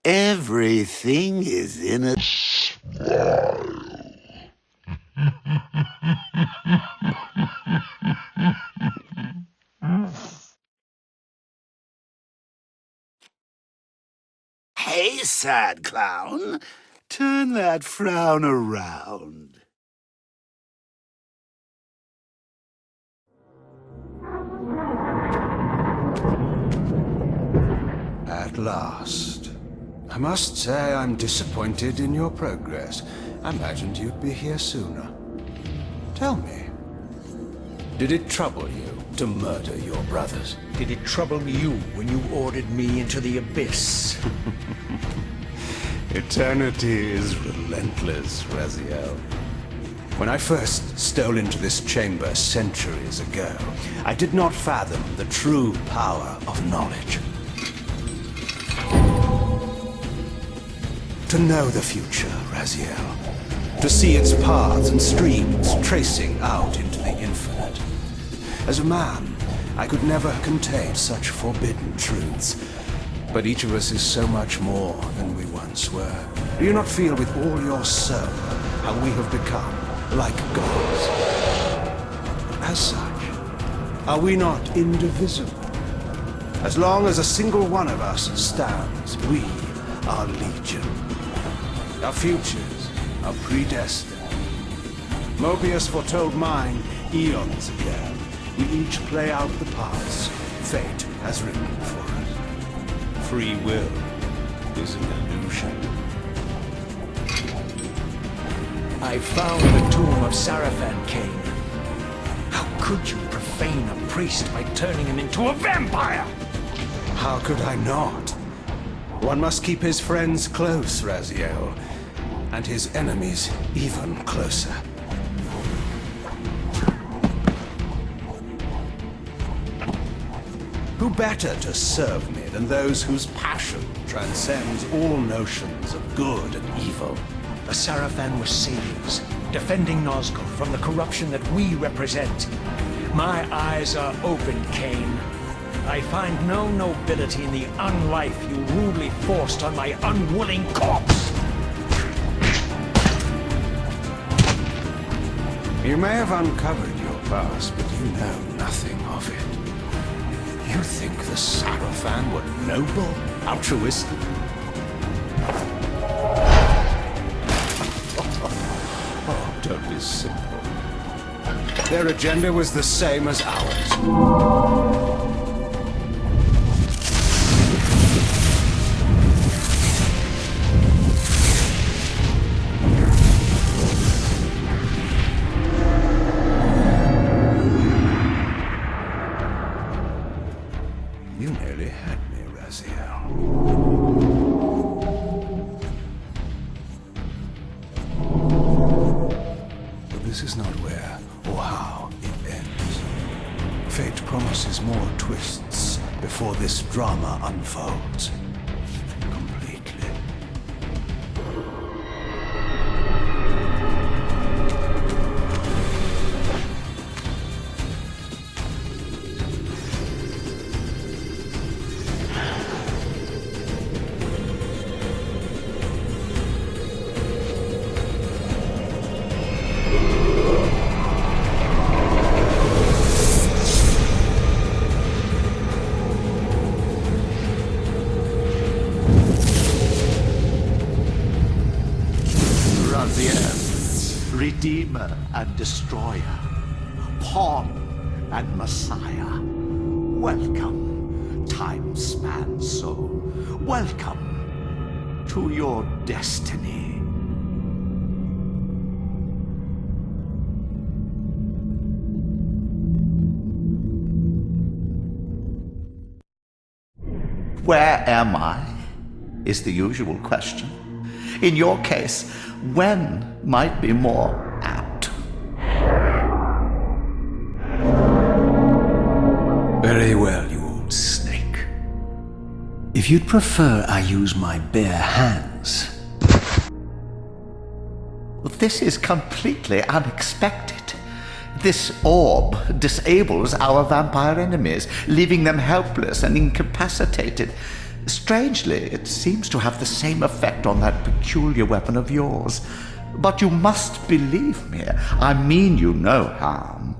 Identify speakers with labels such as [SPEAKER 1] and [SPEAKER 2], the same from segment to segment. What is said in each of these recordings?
[SPEAKER 1] Everything is in a smile. Hey, sad clown. Turn that frown around.
[SPEAKER 2] At last. I must say I'm disappointed in your progress. I imagined you'd be here sooner. Tell me, did it trouble you to murder your brothers?
[SPEAKER 3] Did it trouble you when you ordered me into the abyss?
[SPEAKER 2] Eternity is relentless, Raziel. When I first stole into this chamber centuries ago, I did not fathom the true power of knowledge. To know the future, Raziel. To see its paths and streams tracing out into the infinite. As a man, I could never contain such forbidden truths. But each of us is so much more than we once were. Do you not feel with all your soul how we have become like gods? As such, are we not indivisible? As long as a single one of us stands, we are legion. Our futures are predestined. Mobius foretold mine eons ago. We each play out the parts fate has written for us. Free will is an illusion.
[SPEAKER 3] I found the tomb of Sarafan, Kain. How could you profane a priest by turning him into a vampire?
[SPEAKER 2] How could I not? One must keep his friends close, Raziel, and his enemies even closer. Who better to serve me than those whose passion transcends all notions of good and evil?
[SPEAKER 3] The Sarafan were saviors, defending Nazgul from the corruption that we represent. My eyes are open, Kain. I find no nobility in the unlife you rudely forced on my unwilling corpse.
[SPEAKER 2] You may have uncovered your past, but you know nothing of it. You think the Sarafan were noble, altruistic? Oh, don't be simple. Their agenda was the same as ours. You nearly had me, Raziel. But this is not where or how it ends. Fate promises more twists before this drama unfolds completely.
[SPEAKER 1] Redeemer and Destroyer, Pawn and Messiah. Welcome, time-span soul. Welcome to your destiny. Where am I? Is the usual question. In your case, when might be more apt.
[SPEAKER 3] Very well, you old snake. If you'd prefer I use my bare hands...
[SPEAKER 1] Well, this is completely unexpected. This orb disables our vampire enemies, leaving them helpless and incapacitated. Strangely, it seems to have the same effect on that peculiar weapon of yours. But you must believe me. I mean you no harm.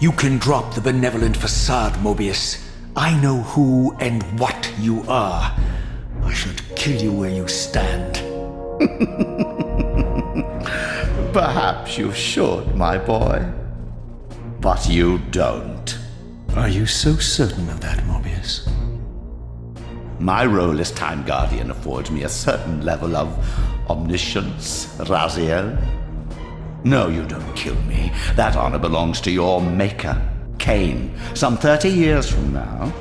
[SPEAKER 3] You can drop the benevolent facade, Mobius. I know who and what you are. I should kill you where you stand.
[SPEAKER 1] Perhaps you should, my boy. But you don't.
[SPEAKER 3] Are you so certain of that, Mobius?
[SPEAKER 1] My role as Time Guardian affords me a certain level of omniscience, Raziel. No, you don't kill me. That honor belongs to your maker, Kain, some 30 years from now.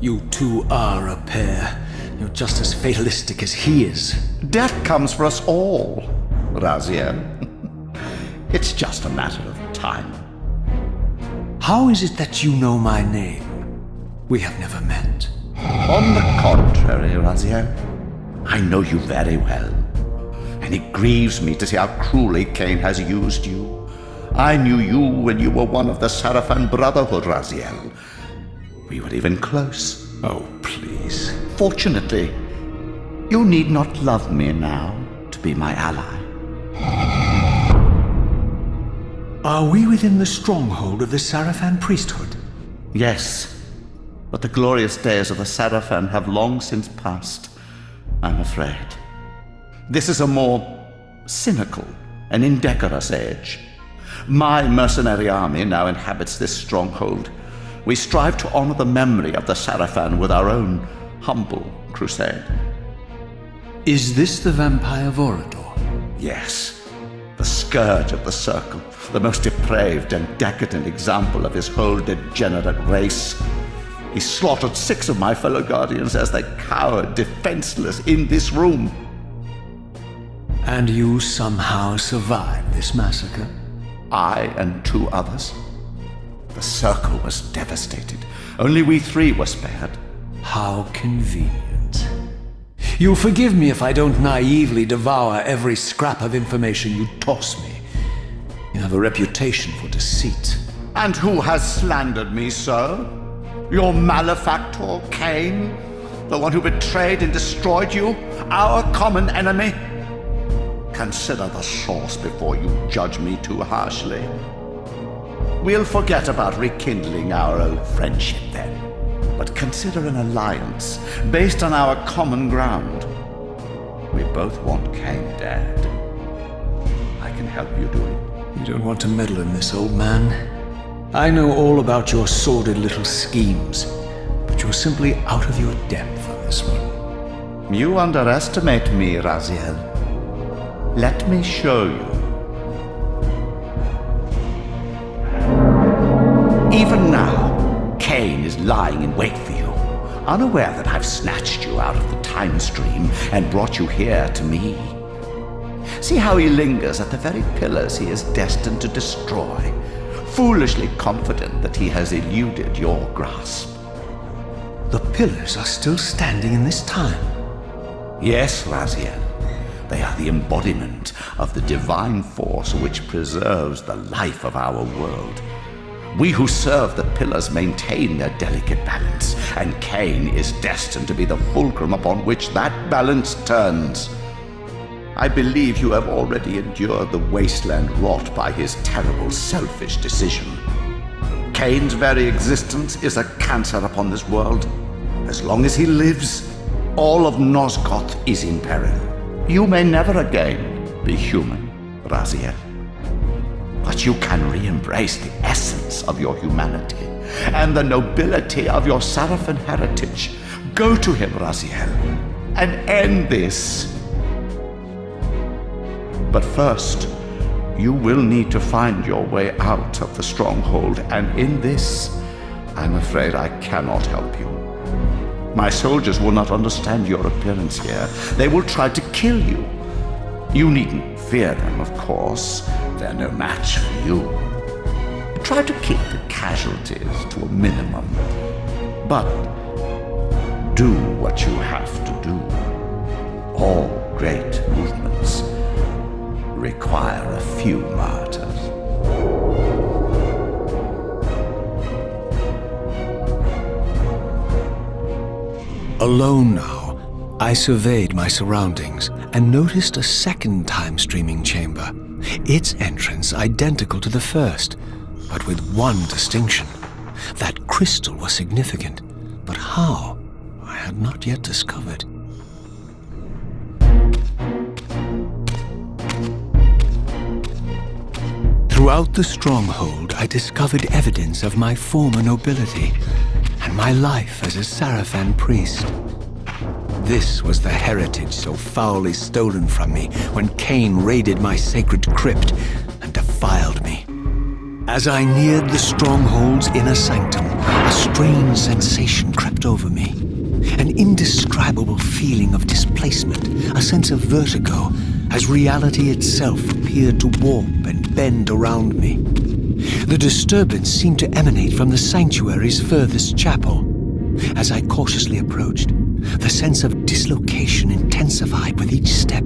[SPEAKER 3] You two are a pair. You're just as fatalistic as he is.
[SPEAKER 1] Death comes for us all, Raziel. It's just a matter of time.
[SPEAKER 3] How is it that you know my name? We have never met.
[SPEAKER 1] On the contrary, Raziel, I know you very well. And it grieves me to see how cruelly Kain has used you. I knew you when you were one of the Sarafan Brotherhood, Raziel. We were even close.
[SPEAKER 3] Oh, please.
[SPEAKER 1] Fortunately, you need not love me now to be my ally.
[SPEAKER 3] Are we within the stronghold of the Sarafan priesthood?
[SPEAKER 1] Yes, but the glorious days of the Sarafan have long since passed, I'm afraid. This is a more cynical and indecorous age. My mercenary army now inhabits this stronghold. We strive to honor the memory of the Sarafan with our own humble crusade.
[SPEAKER 3] Is this the vampire Vorador?
[SPEAKER 1] Yes, the scourge of the Circle, the most depraved and decadent example of his whole degenerate race. He slaughtered 6 of my fellow Guardians as they cowered defenseless in this room.
[SPEAKER 3] And you somehow survived this massacre?
[SPEAKER 1] I and 2 others. The Circle was devastated. Only we 3 were spared.
[SPEAKER 3] How convenient. You'll forgive me if I don't naively devour every scrap of information you toss me. You have a reputation for deceit.
[SPEAKER 1] And who has slandered me so? Your malefactor, Kain? The one who betrayed and destroyed you? Our common enemy? Consider the source before you judge me too harshly. We'll forget about rekindling our old friendship then. But consider an alliance based on our common ground. We both want Kain dead. I can help you do it.
[SPEAKER 3] You don't want to meddle in this, old man. I know all about your sordid little schemes, but you're simply out of your depth on this one.
[SPEAKER 1] You underestimate me, Raziel. Let me show you. Even now, Kain is lying in wait for you, unaware that I've snatched you out of the time stream and brought you here to me. See how he lingers at the very pillars he is destined to destroy, foolishly confident that he has eluded your grasp.
[SPEAKER 3] The pillars are still standing in this time.
[SPEAKER 1] Yes, Raziel. They are the embodiment of the divine force which preserves the life of our world. We who serve the pillars maintain their delicate balance, and Kain is destined to be the fulcrum upon which that balance turns. I believe you have already endured the wasteland wrought by his terrible, selfish decision. Kain's very existence is a cancer upon this world. As long as he lives, all of Nosgoth is in peril. You may never again be human, Raziel. But you can re-embrace the essence of your humanity and the nobility of your Sarafan heritage. Go to him, Raziel, and end this. But first, you will need to find your way out of the stronghold, and in this, I'm afraid I cannot help you. My soldiers will not understand your appearance here. They will try to kill you. You needn't fear them, of course. They're no match for you. Try to keep the casualties to a minimum. But do what you have to do. All great movements require a few martyrs.
[SPEAKER 2] Alone now, I surveyed my surroundings and noticed a second time-streaming chamber. Its entrance identical to the first, but with one distinction. That crystal was significant, but how? I had not yet discovered. Throughout the stronghold, I discovered evidence of my former nobility and my life as a Sarafan priest. This was the heritage so foully stolen from me when Kain raided my sacred crypt and defiled me. As I neared the stronghold's inner sanctum, a strange sensation crept over me. An indescribable feeling of displacement, a sense of vertigo, as reality itself appeared to warp and bend around me. The disturbance seemed to emanate from the sanctuary's furthest chapel. As I cautiously approached, the sense of dislocation intensified with each step.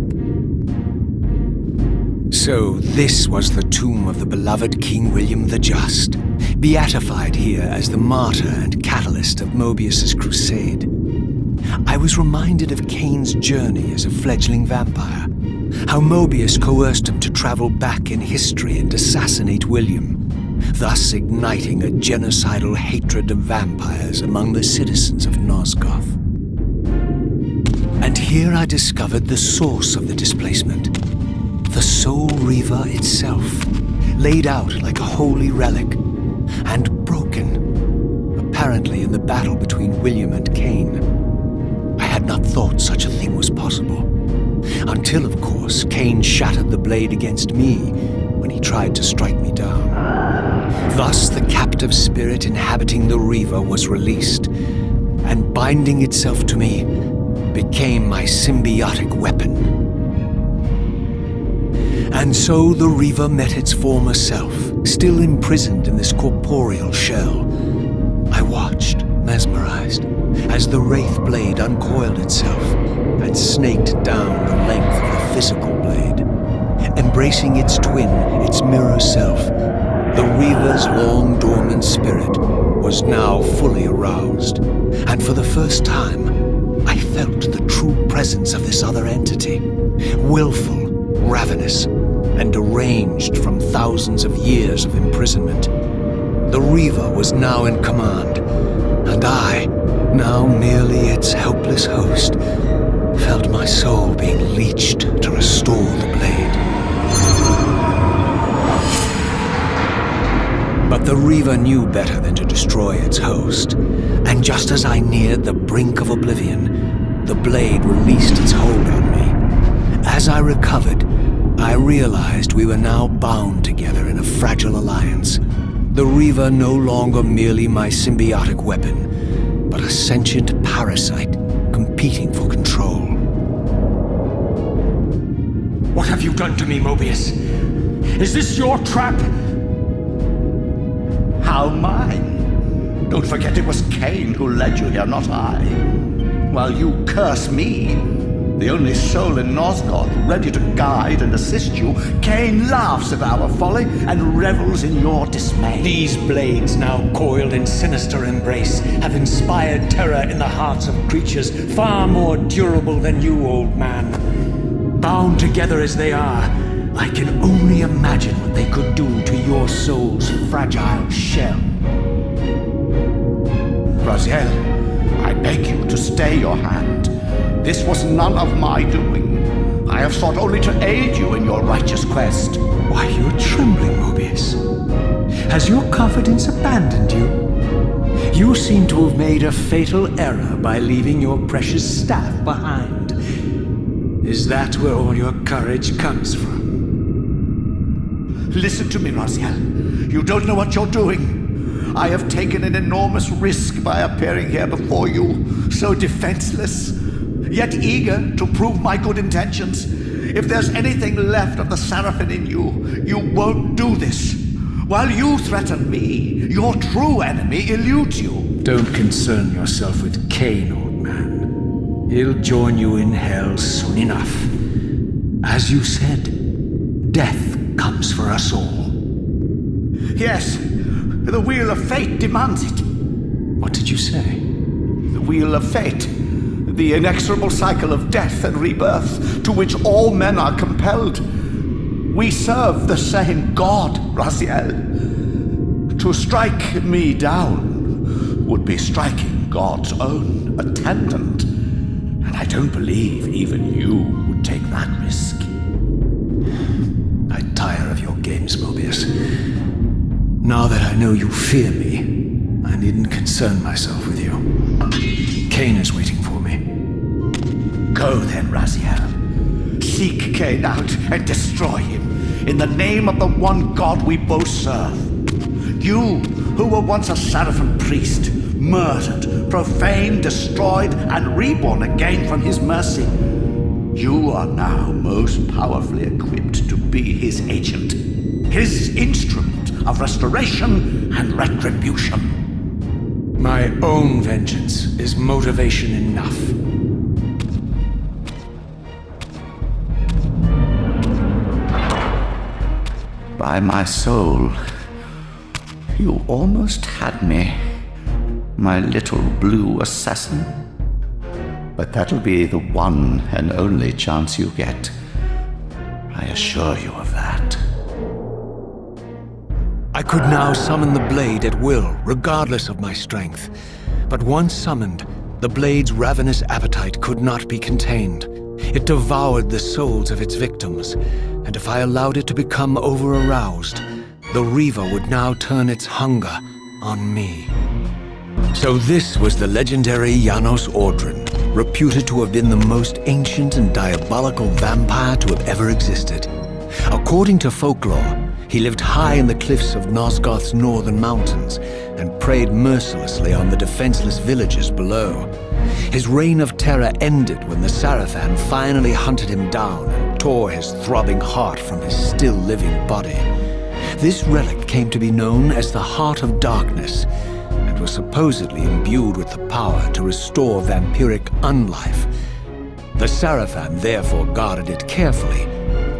[SPEAKER 2] So this was the tomb of the beloved King William the Just, beatified here as the martyr and catalyst of Mobius's crusade. I was reminded of Kain's journey as a fledgling vampire, how Mobius coerced him to travel back in history and assassinate William, thus igniting a genocidal hatred of vampires among the citizens of Nosgoth. And here I discovered the source of the displacement. The Soul Reaver itself, laid out like a holy relic, and broken, apparently in the battle between William and Kain. I had not thought such a thing was possible, until, of course, Kain shattered the blade against me when he tried to strike me down. Thus, the captive spirit inhabiting the Reaver was released, and binding itself to me, became my symbiotic weapon. And so the Reaver met its former self, still imprisoned in this corporeal shell. I watched, mesmerized, as the Wraith blade uncoiled itself and snaked down the length of the physical blade. Embracing its twin, its mirror self, the Reaver's long-dormant spirit was now fully aroused, and for the first time, I felt the true presence of this other entity, willful, ravenous, and deranged from thousands of years of imprisonment. The Reaver was now in command, and I, now merely its helpless host, felt my soul being leached to restore the blade. But the Reaver knew better than to destroy its host, and just as I neared the brink of oblivion, the blade released its hold on me. As I recovered, I realized we were now bound together in a fragile alliance. The Reaver no longer merely my symbiotic weapon, but a sentient parasite competing for control.
[SPEAKER 3] What have you done to me, Mobius? Is this your trap?
[SPEAKER 1] How mine? Don't forget it was Kain who led you here, not I. While you curse me, the only soul in Nosgoth ready to guide and assist you, Kain laughs at our folly and revels in your dismay.
[SPEAKER 3] These blades, now coiled in sinister embrace, have inspired terror in the hearts of creatures far more durable than you, old man. Bound together as they are, I can only imagine what they could do to your soul's fragile shell.
[SPEAKER 1] Raziel, I beg you to stay your hand. This was none of my doing. I have sought only to aid you in your righteous quest.
[SPEAKER 3] Why, you're trembling, Mobius. Has your confidence abandoned you? You seem to have made a fatal error by leaving your precious staff behind. Is that where all your courage comes from?
[SPEAKER 1] Listen to me, Raziel. You don't know what you're doing. I have taken an enormous risk by appearing here before you, so defenseless, yet eager to prove my good intentions. If there's anything left of the Sarafan in you, you won't do this. While you threaten me, your true enemy eludes you.
[SPEAKER 3] Don't concern yourself with Kain, old man. He'll join you in hell soon enough. As you said, death comes for us all.
[SPEAKER 1] Yes, the wheel of fate demands it.
[SPEAKER 3] What did you say?
[SPEAKER 1] The wheel of fate. the inexorable cycle of death and rebirth to which all men are compelled. We serve the same God, Raziel. To strike me down would be striking God's own attendant, and I don't believe even you would take that risk.
[SPEAKER 3] I tire of your games, Mobius. Now that I know you fear me, I needn't concern myself with you. Kain is waiting for me.
[SPEAKER 1] Go then, Raziel. Seek Kain out and destroy him in the name of the one God we both serve. You, who were once a Seraphim priest, murdered, profaned, destroyed, and reborn again from his mercy. You are now most powerfully equipped to be his agent, his instrument of restoration and retribution.
[SPEAKER 3] My own vengeance is motivation enough.
[SPEAKER 1] By my soul, you almost had me, my little blue assassin. But that'll be the one and only chance you get. I assure you of that.
[SPEAKER 3] I could now summon the blade at will, regardless of my strength. But once summoned, the blade's ravenous appetite could not be contained. It devoured the souls of its victims, and if I allowed it to become over-aroused, the Reaver would now turn its hunger on me. So this was the legendary Janos Ordren, reputed to have been the most ancient and diabolical vampire to have ever existed. According to folklore, he lived high in the cliffs of Nosgoth's northern mountains and preyed mercilessly on the defenseless villagers below. His reign of terror ended when the Sarafan finally hunted him down and tore his throbbing heart from his still-living body. This relic came to be known as the Heart of Darkness, and was supposedly imbued with the power to restore vampiric unlife. The Sarafan therefore guarded it carefully,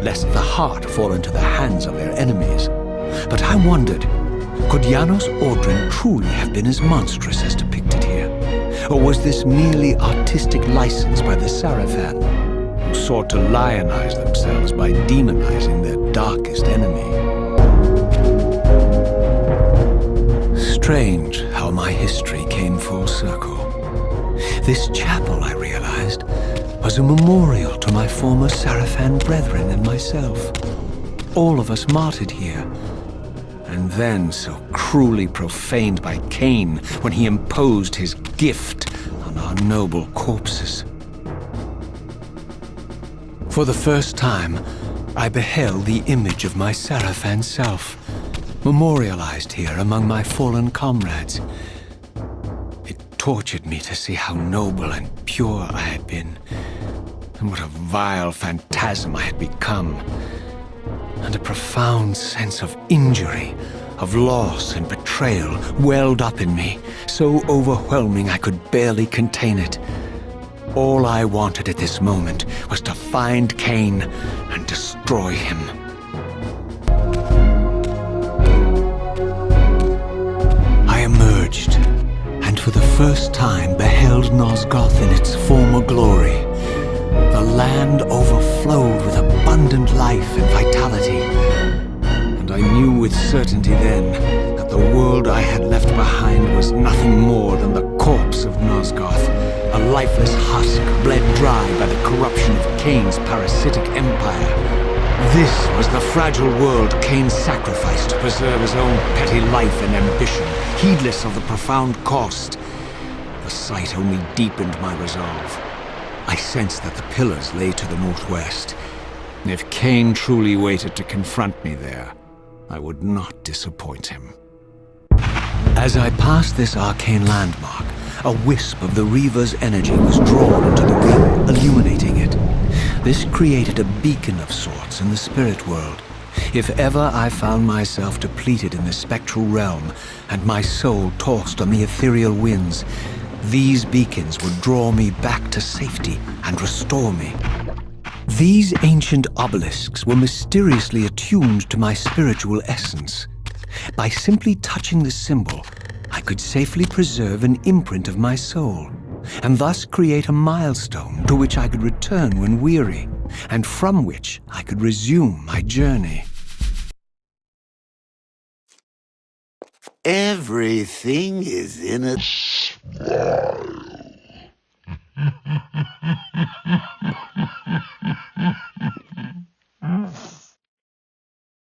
[SPEAKER 3] lest the heart fall into the hands of their enemies. But I wondered, could Janos Ordren truly have been as monstrous as depicted here? Or was this merely artistic license by the Sarafan, who sought to lionize themselves by demonizing their darkest enemy? Strange how my history came full circle. This chapel, I realized, was a memorial to my former Sarafan brethren and myself. All of us martyred here, and then so cruelly profaned by Kain when he imposed his gift on our noble corpses. For the first time, I beheld the image of my Sarafan self, memorialized here among my fallen comrades. It tortured me to see how noble and pure I had been, and what a vile phantasm I had become, and a profound sense of injury, of loss and betrayal welled up in me, so overwhelming I could barely contain it. All I wanted at this moment was to find Kain and destroy him. I emerged, and for the first time beheld Nosgoth in its former glory. The land overflowed with abundant life and vitality, and I knew with certainty then that the world I had left behind was nothing more than the corpse of Nosgoth, a lifeless husk bled dry by the corruption of Kain's parasitic empire. This was the fragile world Kain sacrificed to preserve his own petty life and ambition, heedless of the profound cost. The sight only deepened my resolve. I sensed that the pillars lay to the northwest. If Kain truly waited to confront me there, I would not disappoint him. As I passed this arcane landmark, a wisp of the Reaver's energy was drawn into the ring, illuminating it. This created a beacon of sorts in the spirit world. If ever I found myself depleted in the spectral realm, and my soul tossed on the ethereal winds, these beacons would draw me back to safety and restore me. These ancient obelisks were mysteriously attuned to my spiritual essence. By simply touching the symbol, I could safely preserve an imprint of my soul,
[SPEAKER 4] and thus create a milestone to which I could return when weary, and from which I could resume my journey.
[SPEAKER 5] Everything is in a smile.